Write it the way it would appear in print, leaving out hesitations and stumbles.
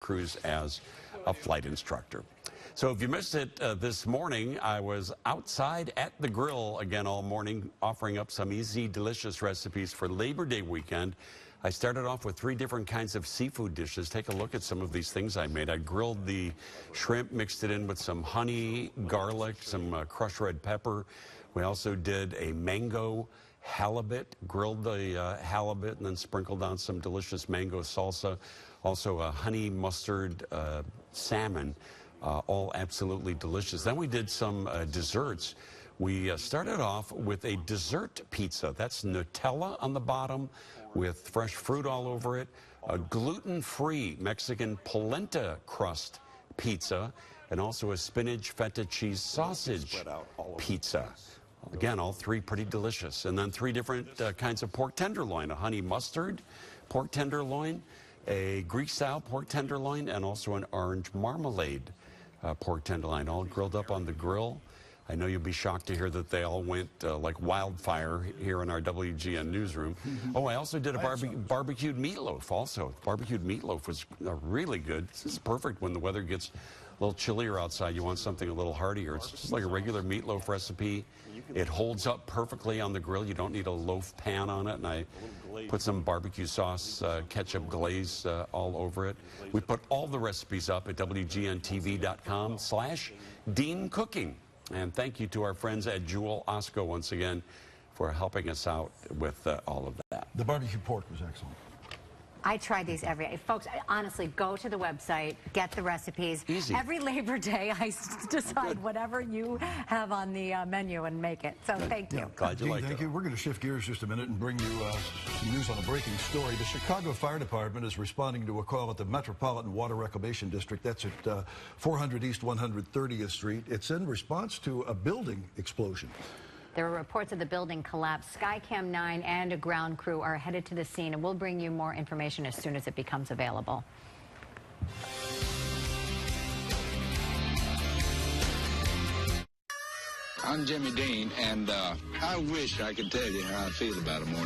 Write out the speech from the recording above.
cruise as a flight instructor. So if you missed it this morning, I was outside at the grill again all morning, offering up some easy, delicious recipes for Labor Day weekend. I started off with 3 different kinds of seafood dishes. Take a look at some of these things I made. I grilled the shrimp, mixed it in with some honey, garlic, some crushed red pepper. We also did a mango halibut, grilled the halibut and then sprinkled on some delicious mango salsa. Also a honey mustard salmon, all absolutely delicious. Then we did some desserts. We started off with a dessert pizza. That's Nutella on the bottom with fresh fruit all over it, a gluten-free Mexican polenta crust pizza, and also a spinach feta cheese sausage pizza. Again, all 3 pretty delicious. And then 3 different kinds of pork tenderloin, a honey mustard pork tenderloin, a Greek-style pork tenderloin, and also an orange marmalade pork tenderloin, all grilled up on the grill. I know you'll be shocked to hear that they all went like wildfire here in our WGN newsroom. Oh, I also did a barbecued meatloaf also. Barbecued meatloaf was really good. This is perfect when the weather gets a little chillier outside. You want something a little heartier. It's just like a regular meatloaf recipe. It holds up perfectly on the grill. You don't need a loaf pan on it. And I put some barbecue sauce, ketchup glaze all over it. We put all the recipes up at WGN-TV.com/Dean Cooking. And thank you to our friends at Jewel Osco once again for helping us out with all of that. The barbecue pork was excellent. I try these every day. Folks, honestly, go to the website, get the recipes. Easy. Every Labor Day, I decide whatever you have on the menu and make it. So thank you. Glad you liked it. Thank you. We're going to shift gears just a minute and bring you some news on a breaking story. The Chicago Fire Department is responding to a call at the Metropolitan Water Reclamation District. That's at 400 East 130th Street. It's in response to a building explosion. There are reports of the building collapse. Skycam 9 and a ground crew are headed to the scene, and we'll bring you more information as soon as it becomes available. I'm Jimmy Dean, and I wish I could tell you how I feel about a morning.